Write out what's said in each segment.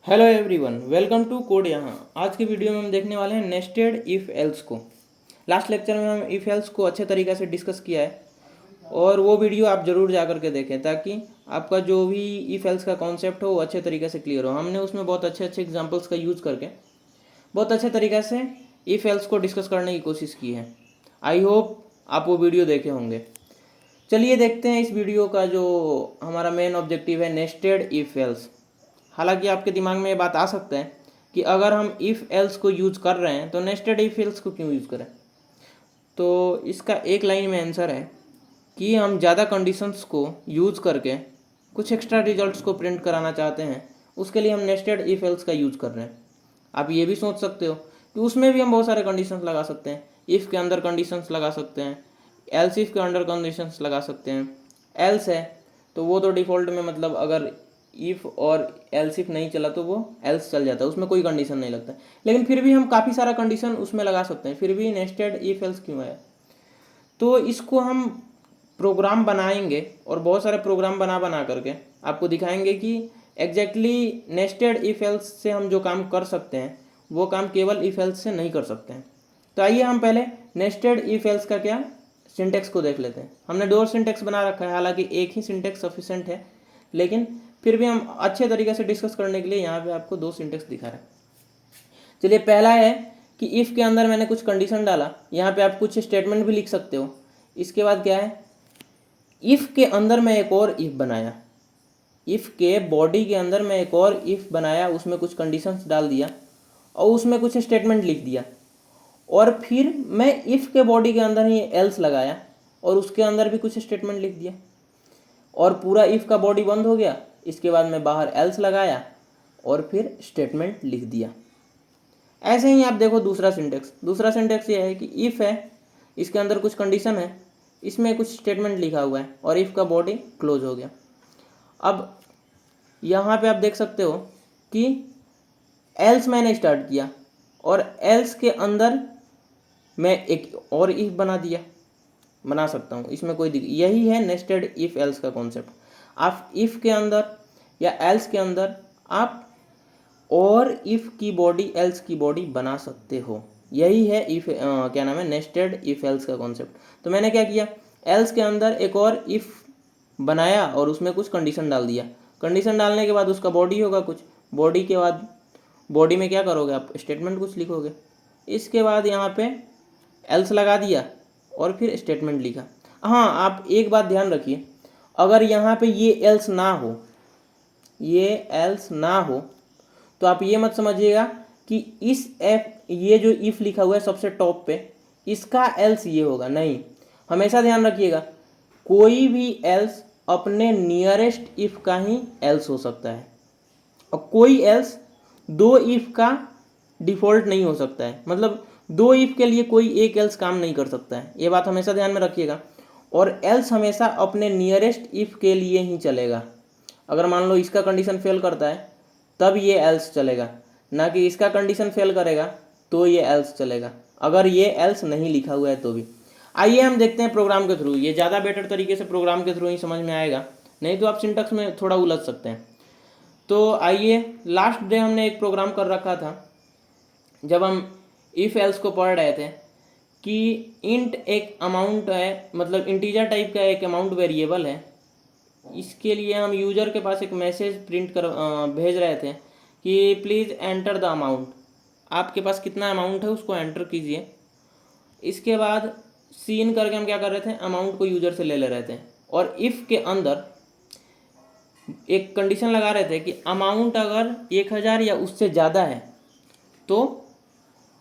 Hello everyone, welcome to code. यहाँ आज की वीडियो में हम देखने वाले हैं नेस्टेड इफ़ एल्स को। लास्ट लेक्चर में हम इफ़ एल्स को अच्छे तरीके से डिस्कस किया है और वो वीडियो आप ज़रूर जा करके देखें ताकि आपका जो भी इफ़ एल्स का कॉन्सेप्ट हो वो अच्छे तरीके से क्लियर हो। हमने उसमें बहुत अच्छे अच्छे एग्जांपल्स का यूज़ करके बहुत अच्छे तरीके से इफ़ एल्स को डिस्कस करने की कोशिश की है। आई होप आप वो वीडियो देखे होंगे। चलिए देखते हैं इस वीडियो का जो हमारा मेन ऑब्जेक्टिव है, नेस्टेड इफ़ एल्स। हालांकि आपके दिमाग में ये बात आ सकता है कि अगर हम इफ़ एल्स को यूज़ कर रहे हैं तो नेस्टेड इफ़ एल्स को क्यों यूज़ करें। तो इसका एक लाइन में आंसर है कि हम ज़्यादा कंडीशंस को यूज़ करके कुछ एक्स्ट्रा रिजल्ट्स को प्रिंट कराना चाहते हैं, उसके लिए हम नेस्टेड इफ़ एल्स का यूज़ कर रहे हैं। आप ये भी सोच सकते हो कि उसमें भी हम बहुत सारे कंडीशंस लगा सकते हैं। इफ़ के अंदर कंडीशंस लगा सकते हैं, एल्स इफ़ के अंदर कंडीशंस लगा सकते हैं। एल्स है तो वो तो डिफ़ॉल्ट में मतलब अगर इफ़ और एल्स इफ नहीं चला तो वो एल्स चल जाता है, उसमें कोई कंडीशन नहीं लगता। लेकिन फिर भी हम काफ़ी सारा कंडीशन उसमें लगा सकते हैं, फिर भी नेस्टेड इफ एल्स क्यों है। तो इसको हम प्रोग्राम बनाएंगे और बहुत सारे प्रोग्राम बना बना करके आपको दिखाएंगे कि एग्जैक्टली नेस्टेड इफ एल्स से हम जो काम कर सकते हैं वो काम केवल इफ एल्स से नहीं कर सकते हैं। तो आइए हम पहले नेस्टेड इफ एल्स का क्या सिंटेक्स को देख लेते हैं। हमने दो सिंटेक्स बना रखा है, हालांकि एक ही सिंटेक्स सफिशेंट है, लेकिन फिर भी हम अच्छे तरीके से डिस्कस करने के लिए यहाँ पे आपको दो सिंटेक्स दिखा रहे हैं। चलिए, पहला है कि इफ़ के अंदर मैंने कुछ कंडीशन डाला, यहाँ पे आप कुछ स्टेटमेंट भी लिख सकते हो। इसके बाद क्या है, इफ़ के अंदर मैं एक और इफ़ बनाया, इफ़ के बॉडी के अंदर मैं एक और इफ़ बनाया, उसमें कुछ कंडीशंस डाल दिया और उसमें कुछ स्टेटमेंट लिख दिया, और फिर मैं इफ़ के बॉडी के अंदर ही एल्स लगाया और उसके अंदर भी कुछ स्टेटमेंट लिख दिया और पूरा इफ़ का बॉडी बंद हो गया। इसके बाद मैं बाहर एल्स लगाया और फिर स्टेटमेंट लिख दिया। ऐसे ही आप देखो दूसरा सिंटेक्स ये है कि इफ़ है, इसके अंदर कुछ कंडीशन है, इसमें कुछ स्टेटमेंट लिखा हुआ है और इफ़ का बॉडी क्लोज हो गया। अब यहाँ पे आप देख सकते हो कि एल्स मैंने स्टार्ट किया और एल्स के अंदर मैं एक और इफ़ बना सकता हूँ, इसमें कोई दिक्कत। यही है नेस्टेड इफ़ एल्स का कॉन्सेप्ट। आप इफ़ के अंदर या एल्स के अंदर आप और इफ़ की बॉडी एल्स की बॉडी बना सकते हो। यही है इफ़ क्या नाम है, नेस्टेड इफ़ एल्स का कॉन्सेप्ट। तो मैंने क्या किया, एल्स के अंदर एक और इफ़ बनाया और उसमें कुछ कंडीशन डाल दिया। कंडीशन डालने के बाद उसका बॉडी होगा कुछ, बॉडी के बाद बॉडी में क्या करोगे आप, स्टेटमेंट कुछ लिखोगे। इसके बाद यहाँ पे एल्स लगा दिया और फिर स्टेटमेंट लिखा। हाँ, आप एक बात ध्यान रखिए, अगर यहाँ पे ये एल्स ना हो, ये एल्स ना हो तो आप ये मत समझिएगा कि इस ये जो इफ़ लिखा हुआ है सबसे टॉप पे, इसका एल्स ये होगा, नहीं। हमेशा ध्यान रखिएगा, कोई भी एल्स अपने नियरेस्ट इफ़ का ही एल्स हो सकता है और कोई एल्स दो इफ़ का डिफ़ॉल्ट नहीं हो सकता है। मतलब दो इफ़ के लिए कोई एक एल्स काम नहीं कर सकता है, ये बात हमेशा ध्यान में रखिएगा। और एल्स हमेशा अपने नियरेस्ट इफ़ के लिए ही चलेगा। अगर मान लो इसका कंडीशन फेल करता है तब ये एल्स चलेगा, ना कि इसका कंडीशन फेल करेगा तो ये एल्स चलेगा, अगर ये एल्स नहीं लिखा हुआ है तो भी। आइए हम देखते हैं प्रोग्राम के थ्रू, ये ज़्यादा बेटर तरीके से प्रोग्राम के थ्रू ही समझ में आएगा, नहीं तो आप सिंटैक्स में थोड़ा उलझ सकते हैं। तो आइए, लास्ट डे हमने एक प्रोग्राम कर रखा था जब हम इफ़ एल्स को पढ़ रहे थे कि इंट एक अमाउंट है, मतलब इंटीजर टाइप का एक अमाउंट वेरिएबल है। इसके लिए हम यूज़र के पास एक मैसेज भेज रहे थे कि प्लीज़ एंटर द अमाउंट, आपके पास कितना अमाउंट है उसको एंटर कीजिए। इसके बाद सीन करके हम क्या कर रहे थे, अमाउंट को यूज़र से ले रहे थे और इफ़ के अंदर एक कंडीशन लगा रहे थे कि अमाउंट अगर 1000 या उससे ज़्यादा है तो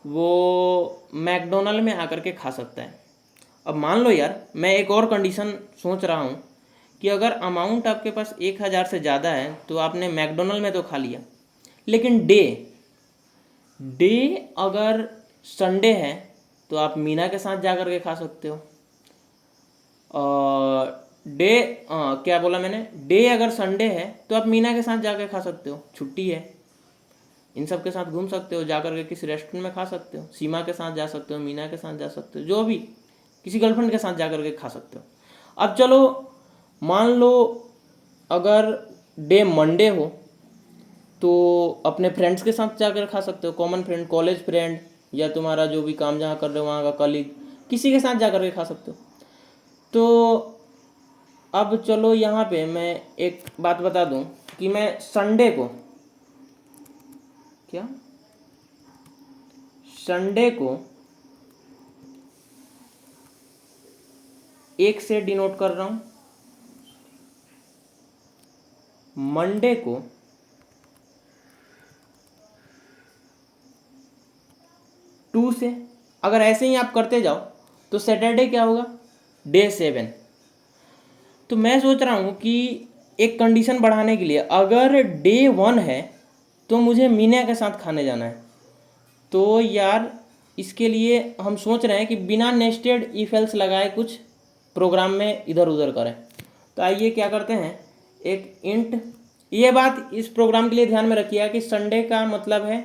वो मैकडोनल्ड में आकर के खा सकता है। अब मान लो यार, मैं एक और कंडीशन सोच रहा हूँ कि अगर अमाउंट आपके पास 1000 से ज़्यादा है तो आपने मैकडोनल्ड में तो खा लिया, लेकिन डे डे अगर संडे है तो आप मीना के साथ जा कर के खा सकते हो। डे क्या बोला मैंने, डे अगर संडे है तो आप मीना के साथ जाकर खा सकते हो, छुट्टी है, इन सब के साथ घूम सकते हो, जाकर के किसी रेस्टोरेंट में खा सकते हो, सीमा के साथ जा सकते हो, मीना के साथ जा सकते हो, जो भी किसी गर्लफ्रेंड के साथ जाकर के खा सकते हो। अब चलो मान लो अगर डे मंडे हो तो अपने फ्रेंड्स के साथ जाकर खा सकते हो, कॉमन फ्रेंड, कॉलेज फ्रेंड, या तुम्हारा जो भी काम जहाँ कर रहे हो वहाँ का कलीग, किसी के साथ जा कर के खा सकते हो। तो अब चलो यहाँ पे मैं एक बात बता दूँ कि मैं संडे को, क्या संडे को 1 से डिनोट कर रहा हूँ, मंडे को 2 से, अगर ऐसे ही आप करते जाओ तो सैटरडे क्या होगा, डे 7। तो मैं सोच रहा हूँ कि एक कंडीशन बढ़ाने के लिए, अगर डे 1 है तो मुझे मीना के साथ खाने जाना है, तो यार इसके लिए हम सोच रहे हैं कि बिना नेस्टेड इफ एल्स लगाए कुछ प्रोग्राम में इधर उधर करें। तो आइए क्या करते हैं, एक इंट, ये बात इस प्रोग्राम के लिए ध्यान में रखिएगा कि संडे का मतलब है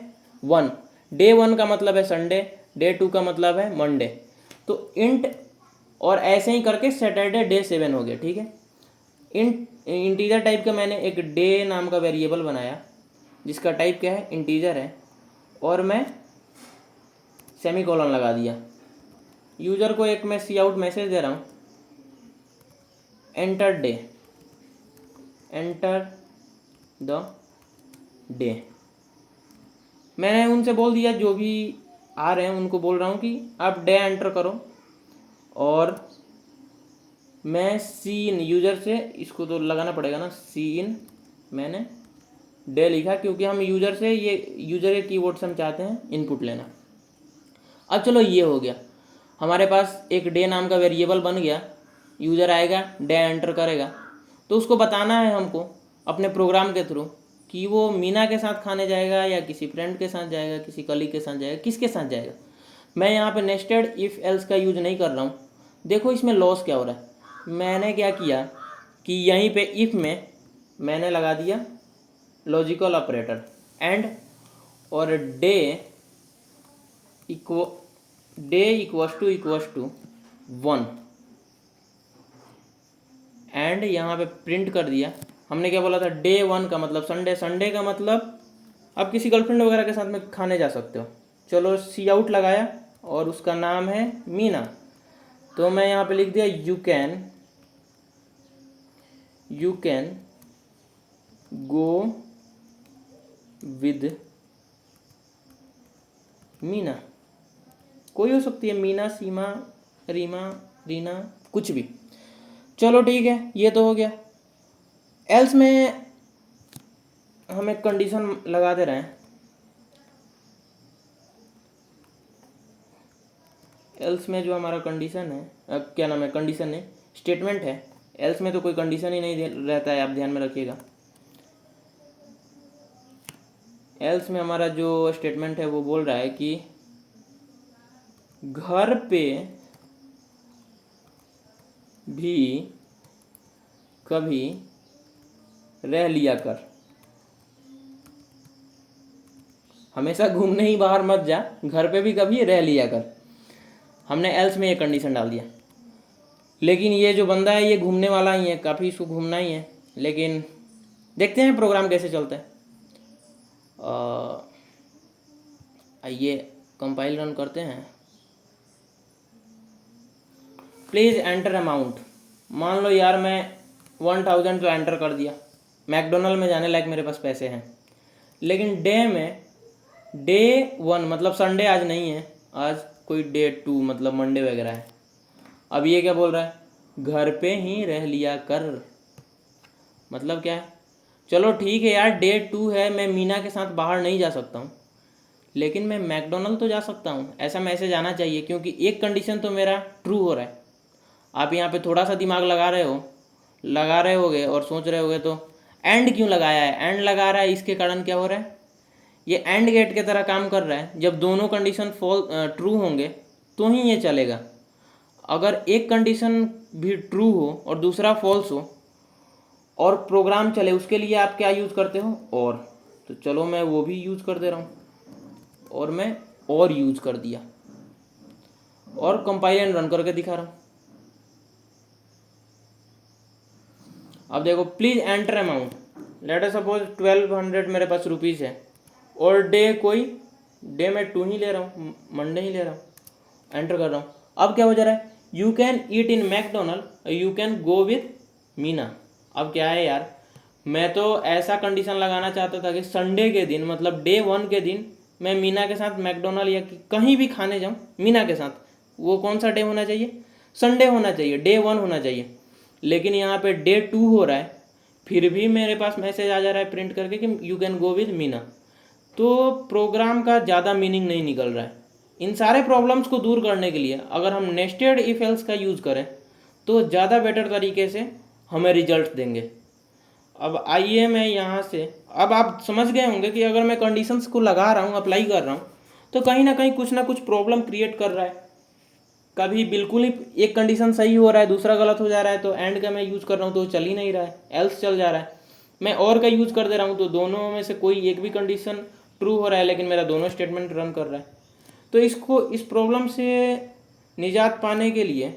1, डे 1 का मतलब है संडे, डे 2 का मतलब है मंडे। तो इंट और ऐसे ही करके सैटरडे डे 7 हो गया, ठीक है। इंटीजर टाइप का मैंने एक डे नाम का वेरिएबल बनाया जिसका टाइप क्या है, इंटीजर है, और मैं सेमीकोलन लगा दिया। यूज़र को एक मैं सी आउट मैसेज दे रहा हूँ, enter day, enter the day. मैंने उनसे बोल दिया, जो भी आ रहे हैं उनको बोल रहा हूँ कि आप डे एंटर करो, और मैं सी इन, यूज़र से इसको तो लगाना पड़ेगा ना, सी इन मैंने डे लिखा क्योंकि हम यूज़र से, ये यूज़र के कीवर्ड से हम चाहते हैं इनपुट लेना। अब चलो ये हो गया, हमारे पास एक डे नाम का वेरिएबल बन गया, यूज़र आएगा डे एंटर करेगा, तो उसको बताना है हमको अपने प्रोग्राम के थ्रू कि वो मीना के साथ खाने जाएगा या किसी फ्रेंड के साथ जाएगा, किसी कलीग के साथ जाएगा, किसके साथ जाएगा। मैं यहाँ पे नेस्टेड इफ़ एल्स का यूज नहीं कर रहा हूँ। देखो इसमें लॉस क्या हो रहा है, मैंने क्या किया कि यहीं पे इफ़ में मैंने लगा दिया लॉजिकल ऑपरेटर एंड, और डे इक्वस टू 1, एंड यहाँ पे प्रिंट कर दिया। हमने क्या बोला था, डे 1 का मतलब संडे, संडे का मतलब आप किसी गर्लफ्रेंड वगैरह के साथ में खाने जा सकते हो। चलो सी आउट लगाया और उसका नाम है मीना, तो मैं यहाँ पे लिख दिया you can go with Meena, कोई हो सकती है, मीना, सीमा, रीमा, रीना, कुछ भी। चलो ठीक है, ये तो हो गया। एल्स में हम एक कंडीशन लगा दे रहे हैं, एल्स में जो हमारा कंडीशन है, क्या नाम है, कंडीशन है, स्टेटमेंट है। एल्स में तो कोई कंडीशन ही नहीं रहता है, आप ध्यान में रखिएगा। एल्स में हमारा जो स्टेटमेंट है वो बोल रहा है कि घर पे भी कभी रह लिया कर, हमेशा घूमने ही बाहर मत जा, घर पे भी कभी रह लिया कर। हमने एल्स में ये कंडीशन डाल दिया, लेकिन ये जो बंदा है ये घूमने वाला ही है, काफ़ी इसको घूमना ही है, लेकिन देखते हैं प्रोग्राम कैसे चलता है। आइए कंपाइल रन करते हैं। प्लीज़ एंटर अमाउंट, मान लो यार मैं 1000 तो एंटर कर दिया, मैकडोनल्ड में जाने लायक मेरे पास पैसे हैं, लेकिन डे में डे 1 मतलब संडे आज नहीं है, आज कोई डे 2 मतलब मंडे वगैरह है। अब ये क्या बोल रहा है, घर पे ही रह लिया कर, मतलब क्या है। चलो ठीक है यार, डे 2 है, मैं मीना के साथ बाहर नहीं जा सकता हूँ, लेकिन मैं मैकडोनल्ड तो जा सकता हूँ, ऐसा मैसेज आना चाहिए, क्योंकि एक कंडीशन तो मेरा ट्रू हो रहा है। आप यहाँ पे थोड़ा सा दिमाग लगा रहे होगे और सोच रहे होगे तो एंड क्यों लगाया है, एंड लगा रहा है, इसके कारण क्या हो रहा है, ये एंड गेट के तरह काम कर रहा है। जब दोनों कंडीशन ट्रू होंगे तो ही ये चलेगा। अगर एक कंडीशन भी ट्रू हो और दूसरा फॉल्स हो और प्रोग्राम चले, उसके लिए आप क्या यूज़ करते हो, और, तो चलो मैं वो भी यूज़ कर दे रहा हूँ, और मैं और यूज़ कर दिया और कंपाइल एंड रन करके दिखा रहा हूँ। अब देखो, please enter amount, let us suppose 1200 मेरे पास रुपीज़ है और डे मैं 2 ही ले रहा हूँ, मंडे ही ले रहा हूँ, एंटर कर रहा हूँ। अब क्या हो जा रहा है, you can eat in McDonald, you can go with Meena. अब क्या है यार, मैं तो ऐसा कंडीशन लगाना चाहता था कि संडे के दिन मतलब डे 1 के दिन मैं मीना के साथ मैकडोनल्ड या कहीं भी खाने जाऊँ मीना के साथ। वो कौन सा डे होना चाहिए, संडे होना चाहिए, डे 1 होना चाहिए। लेकिन यहाँ पे डे 2 हो रहा है, फिर भी मेरे पास मैसेज आ जा रहा है प्रिंट करके कि you can go with Meena. तो प्रोग्राम का ज़्यादा मीनिंग नहीं निकल रहा है। इन सारे प्रॉब्लम्स को दूर करने के लिए अगर हम नेस्टेड इफ एल्स का यूज़ करें तो ज़्यादा बेटर तरीके से हमें रिजल्ट देंगे। अब आइए मैं यहाँ से, अब आप समझ गए होंगे कि अगर मैं कंडीशंस को लगा रहा हूँ, अप्लाई कर रहा हूँ, तो कहीं ना कहीं कुछ ना कुछ प्रॉब्लम क्रिएट कर रहा है। कभी बिल्कुल ही एक कंडीशन सही हो रहा है, दूसरा गलत हो जा रहा है, तो एंड का मैं यूज़ कर रहा हूँ तो चल ही नहीं रहा है, एल्स चल जा रहा है। मैं और का यूज़ कर दे रहा हूँ तो दोनों में से कोई एक भी कंडीशन ट्रू हो रहा है, लेकिन मेरा दोनों स्टेटमेंट रन कर रहा है। तो इस प्रॉब्लम से निजात पाने के लिए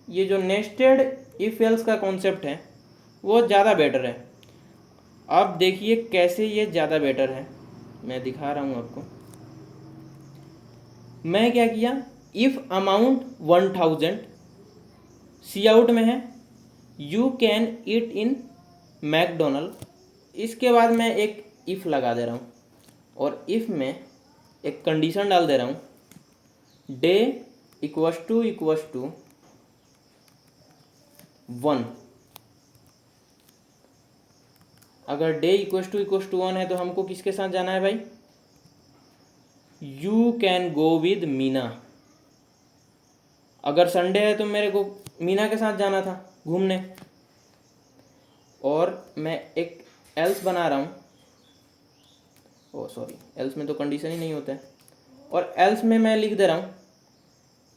ये जो नेस्टेड इफ एल्स का कॉन्सेप्ट है वो ज़्यादा बेटर है। अब देखिए कैसे ये ज़्यादा बेटर है, मैं दिखा रहा हूँ आपको। मैं क्या किया, इफ़ अमाउंट 1000 सी आउट में है, you can eat in McDonald. इसके बाद मैं एक इफ़ लगा दे रहा हूँ और इफ़ में एक कंडीशन डाल दे रहा हूँ, डे इक्वस टू 1। अगर डे इक्वस टू 1 है तो हमको किसके साथ जाना है भाई, you can go with Meena. अगर संडे है तो मेरे को मीना के साथ जाना था घूमने। और मैं एक एल्स बना रहा हूँ, ओ सॉरी, एल्स में तो कंडीशन ही नहीं होता है। और एल्स में मैं लिख दे रहा हूँ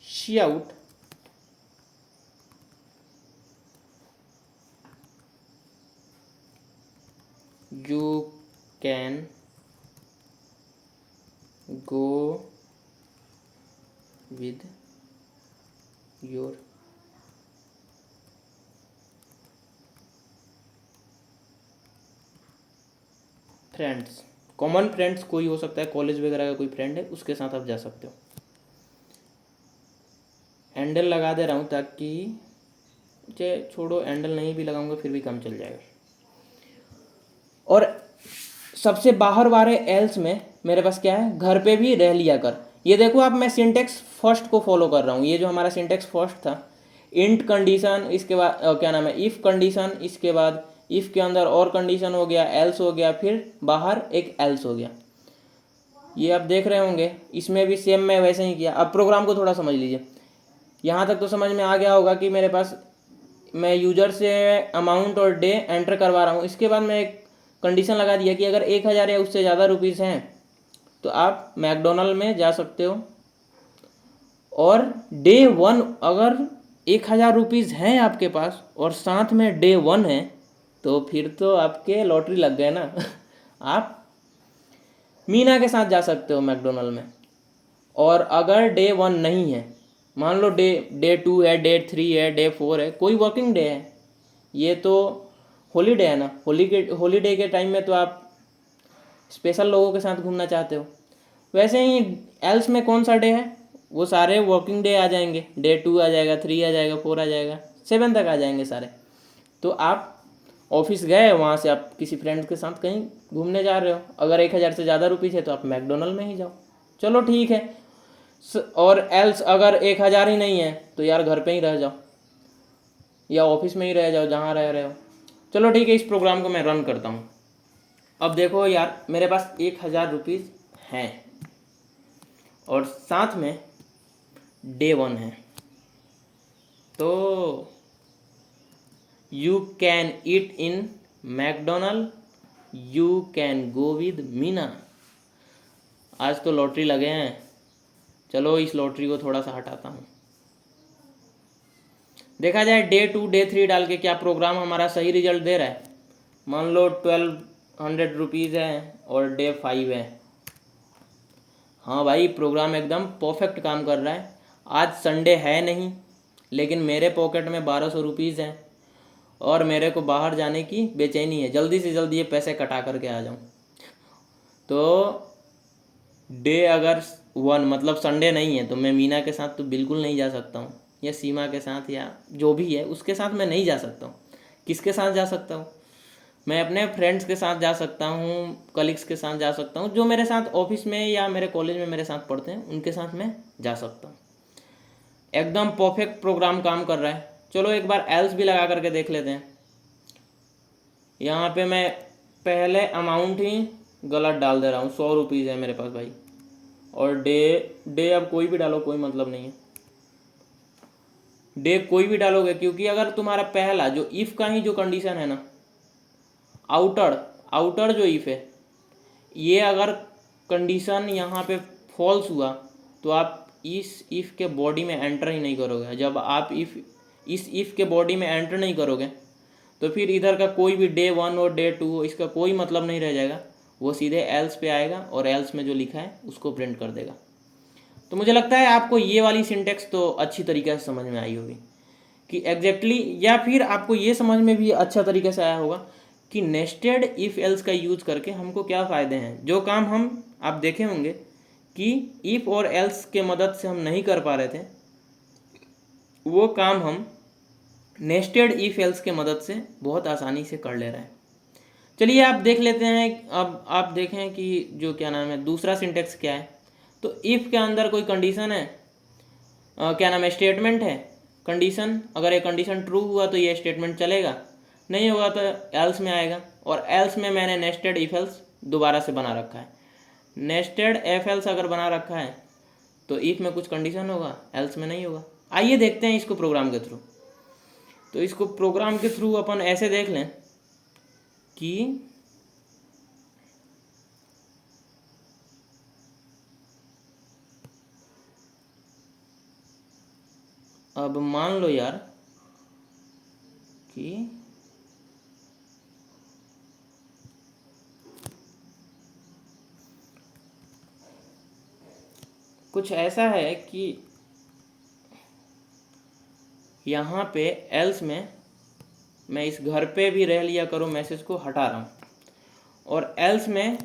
she out you can go with your friends. Common friends कोई हो सकता है, कॉलेज वगैरह का कोई फ्रेंड है उसके साथ आप जा सकते हो। हैंडल लगा दे रहा हूँ ताकि छोड़ो, हैंडल नहीं भी लगाऊंगा फिर भी काम चल जाएगा। और सबसे बाहर वाले एल्स में मेरे पास क्या है, घर पे भी रह लिया कर। ये देखो आप, मैं सिंटेक्स फर्स्ट को फॉलो कर रहा हूँ। ये जो हमारा सिंटेक्स फर्स्ट था, इंट कंडीशन, इसके बाद क्या नाम है, इफ़ कंडीशन, इसके बाद इफ़ के अंदर और कंडीशन हो गया, एल्स हो गया, फिर बाहर एक एल्स हो गया। ये आप देख रहे होंगे, इसमें भी सेम मैं वैसे ही किया। अब प्रोग्राम को थोड़ा समझ लीजिए। यहाँ तक तो समझ में आ गया होगा कि मेरे पास, मैं यूजर से अमाउंट और डे एंटर करवा रहा हूँ। इसके बाद मैं एक कंडीशन लगा दिया कि अगर 1000 या उससे ज़्यादा रुपीज़ हैं तो आप मैकडोनल्ड में जा सकते हो। और डे 1 अगर 1000 रुपीज़ हैं आपके पास और साथ में डे 1 है तो फिर तो आपके लॉटरी लग गए ना आप मीना के साथ जा सकते हो मैकडोनल्ड में। और अगर डे 1 नहीं है, मान लो डे 2 है, डे 3 है, डे 4 है, कोई वर्किंग डे है, ये तो हॉलीडे है ना, हॉलीडे के टाइम में तो आप स्पेशल लोगों के साथ घूमना चाहते हो। वैसे ही एल्स में कौन सा डे है, वो सारे वर्किंग डे आ जाएंगे। डे 2 आ जाएगा, 3 आ जाएगा, 4 आ जाएगा, 7 तक आ जाएंगे सारे। तो आप ऑफिस गए, वहाँ से आप किसी फ्रेंड के साथ कहीं घूमने जा रहे हो, अगर 1000 से ज़्यादा रुपीज़ है तो आप मैकडोनल्ड में ही जाओ, चलो ठीक है। और एल्स अगर 1000 ही नहीं है तो यार घर पे ही रह जाओ या ऑफिस में ही रह जाओ जहाँ रह रहे हो। चलो ठीक है, इस प्रोग्राम को मैं रन करता हूँ। अब देखो यार, मेरे पास 1000 रुपीज़ हैं और साथ में डे 1 है, तो you can eat in McDonald, you can go with Meena. आज तो लॉटरी लगे हैं, चलो इस लॉटरी को थोड़ा सा हटाता हूँ। देखा जाए डे 2 डे 3 डाल के क्या प्रोग्राम हमारा सही रिजल्ट दे रहा है। मान लो 1200 रुपीज़ है और डे 5 है। हाँ भाई, प्रोग्राम एकदम परफेक्ट काम कर रहा है। आज संडे है नहीं, लेकिन मेरे पॉकेट में 1200 रुपीज़ हैं और मेरे को बाहर जाने की बेचैनी है, जल्दी से जल्दी ये पैसे कटा करके आ जाऊँ। तो डे अगर 1 मतलब संडे नहीं है तो मैं मीना के साथ तो बिल्कुल नहीं जा सकता हूँ, या सीमा के साथ या जो भी है उसके साथ मैं नहीं जा सकता हूँ। किसके साथ जा सकता हूँ? मैं अपने फ्रेंड्स के साथ जा सकता हूँ, कलीग्स के साथ जा सकता हूँ, जो मेरे साथ ऑफिस में या मेरे कॉलेज में मेरे साथ पढ़ते हैं उनके साथ मैं जा सकता हूँ। एकदम परफेक्ट प्रोग्राम काम कर रहा है। चलो एक बार एल्स भी लगा करके देख लेते हैं। यहाँ पे मैं पहले अमाउंट ही गलत डाल दे रहा हूँ, 100 रुपीज़ है मेरे पास भाई, और डे अब कोई भी डालो, कोई मतलब नहीं है, डे कोई भी डालोगे, क्योंकि अगर तुम्हारा पहला जो इफ़ का ही जो कंडीशन है ना, आउटर जो इफ़ है, ये अगर कंडीशन यहाँ पे फॉल्स हुआ तो आप इस इफ़ के बॉडी में एंटर ही नहीं करोगे। जब आप इस इफ़ के बॉडी में एंटर नहीं करोगे तो फिर इधर का कोई भी डे 1 और डे 2 इसका कोई मतलब नहीं रह जाएगा, वो सीधे एल्स पे आएगा और एल्स में जो लिखा है उसको प्रिंट कर देगा। तो मुझे लगता है आपको ये वाली सिंटेक्स तो अच्छी तरीके से समझ में आई होगी कि एग्जैक्टली, या फिर आपको ये समझ में भी अच्छा तरीके से आया होगा कि नेस्टेड इफ़ एल्स का यूज़ करके हमको क्या फ़ायदे हैं। जो काम हम आप देखे होंगे कि इफ़ और एल्स के मदद से हम नहीं कर पा रहे थे, वो काम हम नेस्टेड इफ़ एल्स के मदद से बहुत आसानी से कर ले रहे हैं। चलिए आप देख लेते हैं, अब आप देखें कि जो क्या नाम है दूसरा सिंटेक्स क्या है। तो इफ़ के अंदर कोई कंडीशन है, क्या नाम है स्टेटमेंट है, कंडीशन, अगर ये कंडीशन ट्रू हुआ तो ये स्टेटमेंट चलेगा, नहीं होगा तो एल्स में आएगा। और एल्स में मैंने नेस्टेड इफ एल्स दोबारा से बना रखा है। नेस्टेड एफ एल्स अगर बना रखा है तो इफ़ में कुछ कंडीशन होगा, एल्स में नहीं होगा। आइए देखते हैं इसको प्रोग्राम के थ्रू। तो इसको प्रोग्राम के थ्रू अपन ऐसे देख लें कि अब मान लो यार कि कुछ ऐसा है कि यहाँ पे एल्स में मैं इस घर पे भी रह लिया करो मैसेज को हटा रहा हूँ, और एल्स में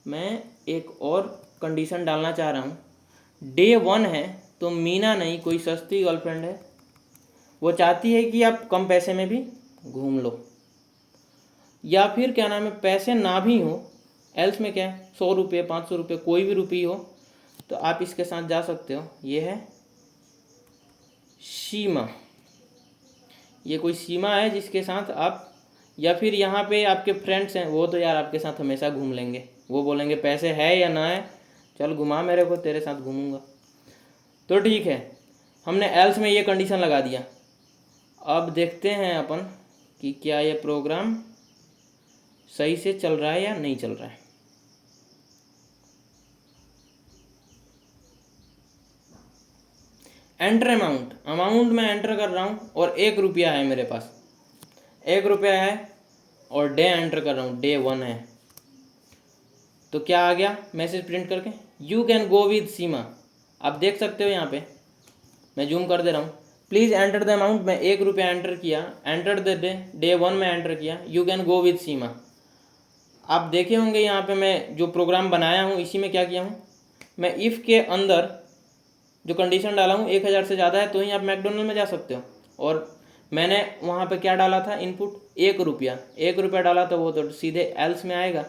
मैं एक और कंडीशन डालना चाह रहा हूँ। डे 1 है तो मीना नहीं, कोई सस्ती गर्लफ्रेंड है, वो चाहती है कि आप कम पैसे में भी घूम लो, या फिर क्या नाम है पैसे ना भी हो, एल्स में क्या है 100 रुपये 500 रुपये कोई भी रुपये हो तो आप इसके साथ जा सकते हो। ये है सीमा, ये कोई सीमा है जिसके साथ आप, या फिर यहाँ पे आपके फ्रेंड्स हैं वो तो यार आपके साथ हमेशा घूम लेंगे, वो बोलेंगे पैसे है या ना है, चल घुमा मेरे को, तेरे साथ घूमूंगा। तो ठीक है, हमने एल्स में ये कंडीशन लगा दिया। अब देखते हैं अपन कि क्या ये प्रोग्राम सही से चल रहा है या नहीं चल रहा है। एंटर अमाउंट मैं एंटर कर रहा हूँ और 1 रुपया है मेरे पास, 1 रुपया है, और डे एंटर कर रहा हूँ, डे 1 है। तो क्या आ गया मैसेज प्रिंट करके, you can go with Seema. आप देख सकते हो यहाँ पे, मैं जूम कर दे रहा हूँ, प्लीज़ एंटर द अमाउंट, मैं 1 रुपया एंटर किया, एंटर द डे 1 में एंटर किया, you can go with Seema. आप देखे होंगे यहाँ पे मैं जो प्रोग्राम बनाया हूँ इसी में क्या किया हूँ, मैं इफ़ के अंदर जो कंडीशन डाला हूँ 1000 से ज़्यादा है तो ही आप मैकडोनल्ड में जा सकते हो, और मैंने वहाँ पे क्या डाला था इनपुट 1 रुपया, 1 रुपया डाला तो वो तो सीधे एल्स में आएगा,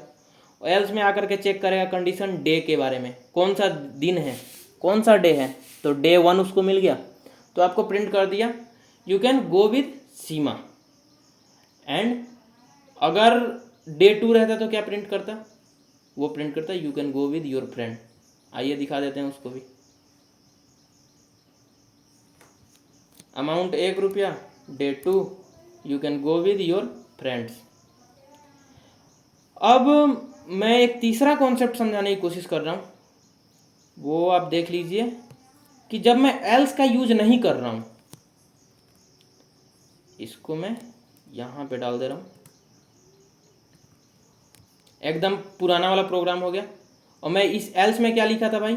और एल्स में आकर के चेक करेगा कंडीशन डे के बारे में, कौन सा दिन है, कौन सा डे है, तो डे 1 उसको मिल गया, तो आपको प्रिंट कर दिया you can go with Seema. And अगर डे 2 रहता तो क्या प्रिंट करता, वो प्रिंट करता you can go with your friend. आइए दिखा देते हैं उसको भी, अमाउंट 1 रुपया, day 2, you can go with your friends. अब मैं एक तीसरा कॉन्सेप्ट समझाने की कोशिश कर रहा हूँ, वो आप देख लीजिए कि जब मैं एल्स का यूज नहीं कर रहा हूँ, इसको मैं यहाँ पे डाल दे रहा हूँ, एकदम पुराना वाला प्रोग्राम हो गया। और मैं इस एल्स में क्या लिखा था भाई,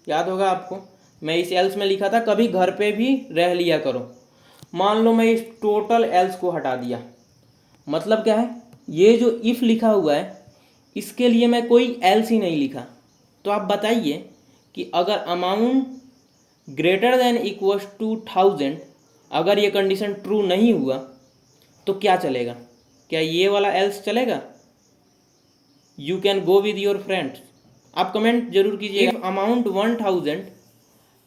याद होगा आपको, मैं इस एल्स में लिखा था कभी घर पे भी रह लिया करो। मान लो मैं इस टोटल एल्स को हटा दिया, मतलब क्या है, ये जो इफ़ लिखा हुआ है इसके लिए मैं कोई एल्स ही नहीं लिखा। तो आप बताइए कि अगर amount greater than equals to 1000, अगर ये कंडीशन ट्रू नहीं हुआ तो क्या चलेगा? क्या ये वाला एल्स चलेगा? You can go with your friends. आप कमेंट जरूर कीजिएगा। If amount 1000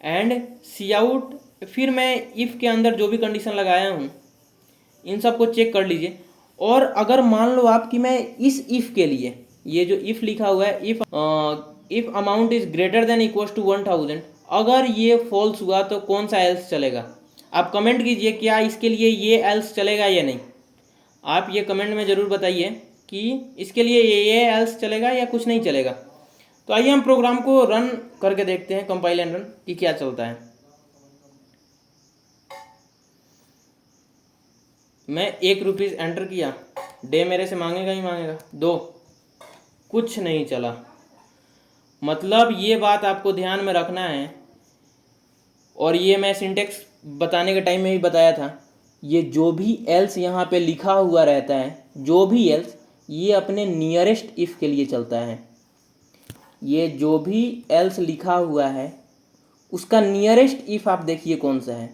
and cout, फिर मैं इफ़ के अंदर जो भी कंडीशन लगाया हूँ इन सब को चेक कर लीजिए। और अगर मान लो आप कि मैं इस इफ़ के लिए, ये जो इफ़ लिखा हुआ है, if amount is greater than equals to 1000, अगर ये फॉल्स हुआ तो कौन सा एल्स चलेगा? आप कमेंट कीजिए क्या इसके लिए ये एल्स चलेगा या नहीं। आप ये कमेंट में ज़रूर बताइए कि इसके लिए ये एल्स चलेगा या कुछ नहीं चलेगा। तो आइए हम प्रोग्राम को रन करके देखते हैं, कंपाइल एंड रन, कि क्या चलता है। मैं 1 रुपीज़ एंटर किया, डे मेरे से मांगेगा ही मांगेगा। 2, कुछ नहीं चला। मतलब ये बात आपको ध्यान में रखना है, और ये मैं सिंटेक्स बताने के टाइम में भी बताया था। ये जो भी एल्स यहाँ पे लिखा हुआ रहता है, जो भी एल्स, ये अपने नियरेस्ट इफ़ के लिए चलता है। ये जो भी एल्स लिखा हुआ है उसका नियरेस्ट इफ़ आप देखिए कौन सा है।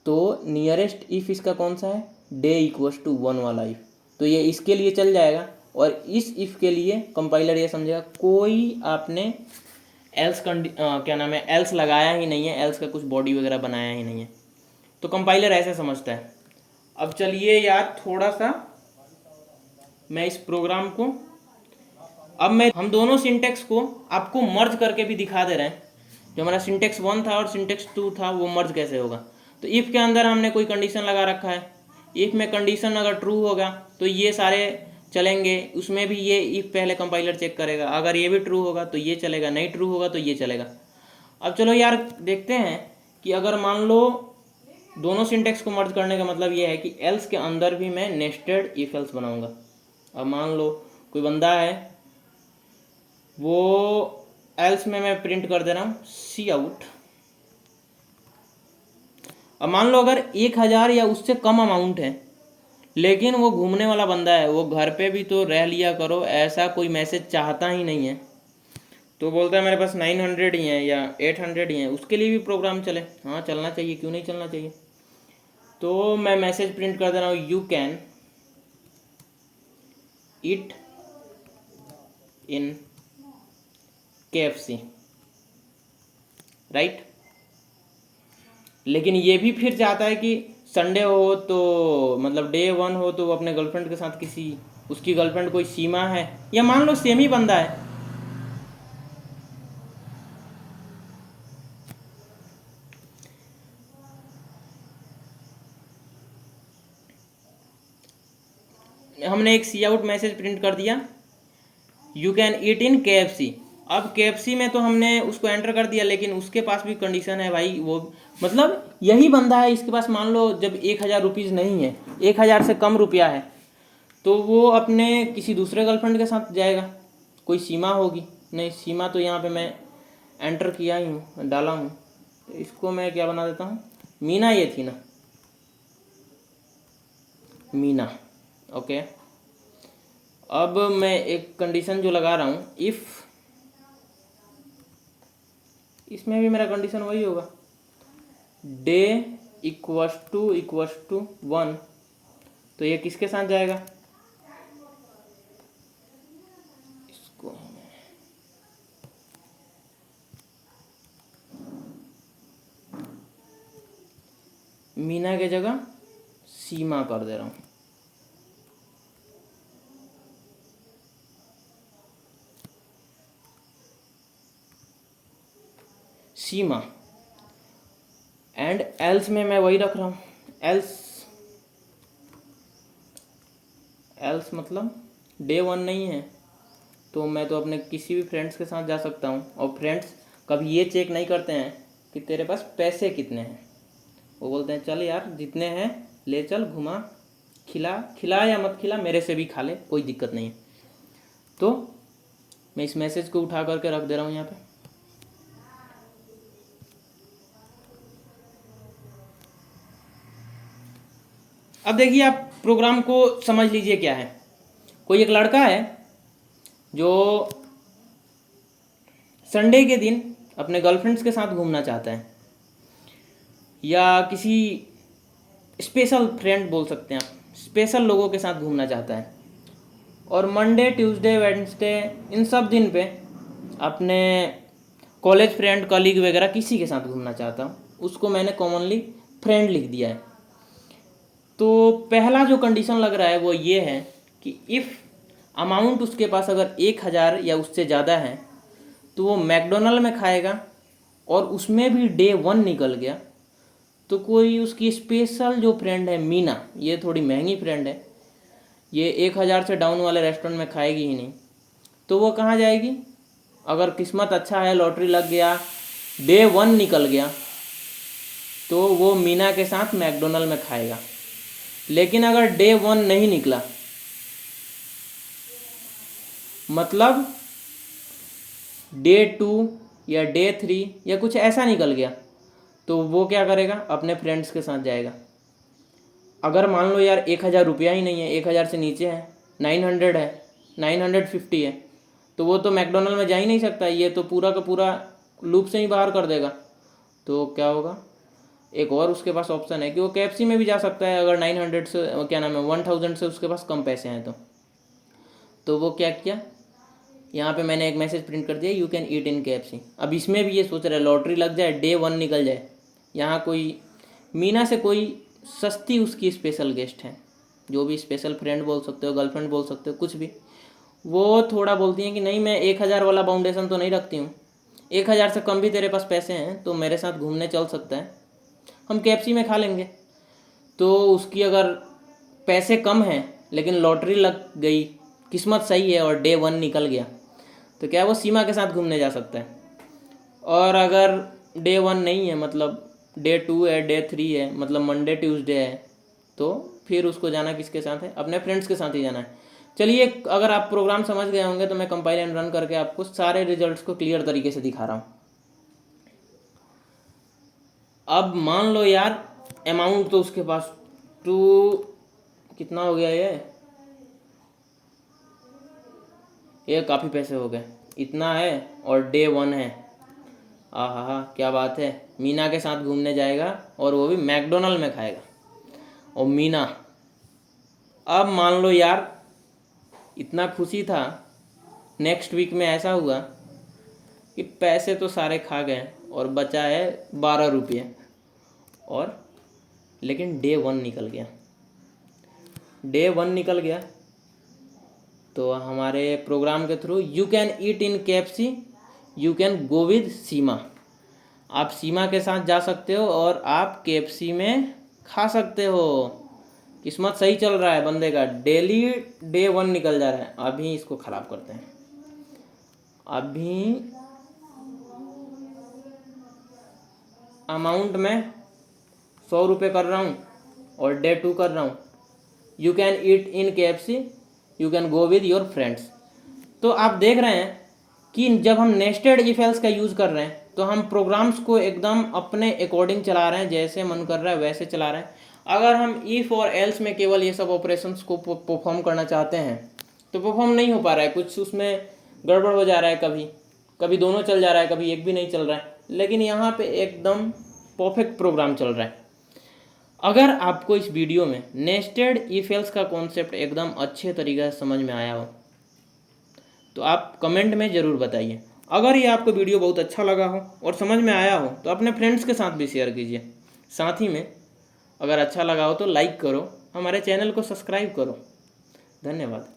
तो नियरेस्ट इफ़ इसका कौन सा है? डे इक्वल्स टू 1 वाला इफ़। तो ये इसके लिए चल जाएगा, और इस इफ़ के लिए कंपाइलर ये समझेगा कोई आपने एल्स क्या नाम है, एल्स लगाया ही नहीं है, एल्स का कुछ बॉडी वगैरह बनाया ही नहीं है। तो कंपाइलर ऐसे समझता है। अब चलिए यार, थोड़ा सा मैं इस प्रोग्राम को, अब मैं हम दोनों सिंटेक्स को आपको मर्ज करके भी दिखा दे रहे हैं। जो हमारा सिंटेक्स 1 था और सिंटेक्स 2 था वो मर्ज कैसे होगा। तो इफ़ के अंदर हमने कोई कंडीशन लगा रखा है, इफ़ में कंडीशन अगर ट्रू होगा तो ये सारे चलेंगे, उसमें भी ये इफ़ पहले कंपाइलर चेक करेगा। अगर ये भी ट्रू होगा तो ये चलेगा, नहीं ट्रू होगा तो ये चलेगा। अब चलो यार देखते हैं कि अगर मान लो दोनों सिंटेक्स को मर्ज करने का मतलब ये है कि एल्स के अंदर भी मैं नेस्टेड इफ एल्स बनाऊंगा। अब मान लो कोई बंदा है, वो एल्स में मैं प्रिंट कर दे रहा हूँ सी आउट। अब मान लो अगर 1000 या उससे कम अमाउंट है, लेकिन वो घूमने वाला बंदा है, वो घर पे भी तो रह लिया करो, ऐसा कोई मैसेज चाहता ही नहीं है, तो बोलता है मेरे पास 900 ही है या 800 ही है, उसके लिए भी प्रोग्राम चले। हाँ चलना चाहिए, क्यों नहीं चलना चाहिए। तो मैं मैसेज प्रिंट कर दे रहा हूँ, you can eat in KFC, right. लेकिन ये भी फिर चाहता है कि संडे हो तो मतलब डे 1 हो तो वो अपने गर्लफ्रेंड के साथ, किसी उसकी गर्लफ्रेंड कोई सीमा है, या मान लो सेम ही बंदा है, हमने एक सी आउट मैसेज प्रिंट कर दिया, you can eat in KFC। अब KFC में तो हमने उसको एंटर कर दिया, लेकिन उसके पास भी कंडीशन है भाई, वो मतलब यही बंदा है, इसके पास मान लो जब 1000 रुपीज़ नहीं है, 1000 से कम रुपया है, तो वो अपने किसी दूसरे गर्लफ्रेंड के साथ जाएगा, कोई सीमा होगी। नहीं, सीमा तो यहाँ पे मैं एंटर किया ही हूँ, डाला हूँ, तो इसको मैं क्या बना देता हूँ, मीना ये थी ना, मीना। ओके, अब मैं एक कंडीशन जो लगा रहा हूँ, इफ़, इसमें भी मेरा कंडीशन वही होगा, डे इक्वस टू 1, तो ये किसके साथ जाएगा, इसको मीना के जगह सीमा कर दे रहा हूँ। सीमा एंड एल्स में मैं वही रख रहा हूँ, एल्स मतलब डे 1 नहीं है तो मैं तो अपने किसी भी फ्रेंड्स के साथ जा सकता हूँ। और फ्रेंड्स कभी ये चेक नहीं करते हैं कि तेरे पास पैसे कितने हैं, वो बोलते हैं चल यार जितने हैं ले चल, घुमा, खिला या मत खिला, मेरे से भी खा ले, कोई दिक्कत नहीं है। तो मैं इस मैसेज को उठा करके रख दे रहा हूँ यहाँ पे। अब देखिए आप प्रोग्राम को समझ लीजिए क्या है। कोई एक लड़का है जो संडे के दिन अपने गर्लफ्रेंड्स के साथ घूमना चाहता है, या किसी स्पेशल फ्रेंड बोल सकते हैं आप, स्पेशल लोगों के साथ घूमना चाहता है। और मंडे, ट्यूसडे, वेडनेसडे इन सब दिन पे अपने कॉलेज फ्रेंड, कलीग वगैरह किसी के साथ घूमना चाहता हूँ, उसको मैंने कॉमनली फ्रेंड लिख दिया है। तो पहला जो कंडीशन लग रहा है वो ये है कि इफ़ अमाउंट उसके पास अगर 1000 या उससे ज़्यादा है तो वो मैकडोनल्ड में खाएगा, और उसमें भी डे 1 निकल गया तो कोई उसकी स्पेशल जो फ्रेंड है मीना, ये थोड़ी महंगी फ्रेंड है, ये 1000 से डाउन वाले रेस्टोरेंट में खाएगी ही नहीं, तो वो कहाँ जाएगी? अगर किस्मत अच्छा है, लॉटरी लग गया, डे 1 निकल गया, तो वो मीना के साथ मैकडोनल्ड में खाएगा। लेकिन अगर डे 1 नहीं निकला, मतलब डे 2 या डे 3 या कुछ ऐसा निकल गया, तो वो क्या करेगा? अपने फ्रेंड्स के साथ जाएगा। अगर मान लो यार 1000 रुपया ही नहीं है, 1000 से नीचे है, 900 है, 950 है, तो वो तो मैकडोनल्ड में जा ही नहीं सकता, ये तो पूरा का पूरा लूप से ही बाहर कर देगा। तो क्या होगा? एक और उसके पास ऑप्शन है कि वो KFC में भी जा सकता है, अगर 900 से क्या नाम है 1000 से उसके पास कम पैसे हैं तो वो क्या किया, यहाँ पे मैंने एक मैसेज प्रिंट कर दिया, you can eat in KFC। अब इसमें भी ये सोच रहा है लॉटरी लग जाए, डे 1 निकल जाए, यहाँ कोई मीना से कोई सस्ती उसकी स्पेशल गेस्ट है, जो भी स्पेशल फ्रेंड बोल सकते हो, गर्लफ्रेंड बोल सकते हो, कुछ भी, वो थोड़ा बोलती हैं कि नहीं मैं 1000 वाला बाउंडेशन तो नहीं रखती हूँ, 1000 से कम भी तेरे पास पैसे हैं तो मेरे साथ घूमने चल सकता है, हम KFC में खा लेंगे। तो उसकी अगर पैसे कम हैं लेकिन लॉटरी लग गई, किस्मत सही है और डे 1 निकल गया, तो क्या वो सीमा के साथ घूमने जा सकता है। और अगर डे 1 नहीं है, मतलब डे 2 है, डे 3 है, मतलब मंडे ट्यूसडे है, तो फिर उसको जाना किसके साथ है? अपने फ्रेंड्स के साथ ही जाना है। चलिए, अगर आप प्रोग्राम समझ गए होंगे तो मैं कंपाइल एंड रन करके आपको सारे रिजल्ट्स को क्लियर तरीके से दिखा रहा हूँ। अब मान लो यार अमाउंट तो उसके पास कितना हो गया, ये काफ़ी पैसे हो गए, इतना है और डे 1 है। आहा, क्या बात है, मीना के साथ घूमने जाएगा और वो भी मैकडोनल्ड में खाएगा। और मीना, अब मान लो यार इतना खुशी था, नेक्स्ट वीक में ऐसा हुआ कि पैसे तो सारे खा गए और बचा है 12 रुपये, और लेकिन डे 1 निकल गया। डे 1 निकल गया तो हमारे प्रोग्राम के through you can eat in KFC, you can go with Seema, आप सीमा के साथ जा सकते हो और आप KFC में खा सकते हो। किस्मत सही चल रहा है बंदे का, डेली डे 1 निकल जा रहा है। अभी इसको ख़राब करते हैं, अभी अमाउंट में 100 रुपये कर रहा हूँ और डे 2 कर रहा हूँ, you can eat in KFC, you can go with your friends. तो आप देख रहे हैं कि जब हम नेस्टेड इफ एल्स का यूज़ कर रहे हैं तो हम प्रोग्राम्स को एकदम अपने अकॉर्डिंग चला रहे हैं, जैसे मन कर रहा है वैसे चला रहे हैं। अगर हम इफ़ और एल्स में केवल ये सब ऑपरेशंस को परफॉर्म करना चाहते हैं तो परफॉर्म नहीं हो पा रहा है, कुछ उसमें गड़बड़ हो जा रहा है, कभी कभी दोनों चल जा रहा है, कभी एक भी नहीं चल रहा है। लेकिन यहाँ पे एकदम परफेक्ट प्रोग्राम चल रहा है। अगर आपको इस वीडियो में नेस्टेड इफ एल्स का कॉन्सेप्ट एकदम अच्छे तरीके से समझ में आया हो तो आप कमेंट में ज़रूर बताइए। अगर ये आपको वीडियो बहुत अच्छा लगा हो और समझ में आया हो तो अपने फ्रेंड्स के साथ भी शेयर कीजिए। साथ ही में अगर अच्छा लगा हो तो लाइक करो, हमारे चैनल को सब्सक्राइब करो। धन्यवाद।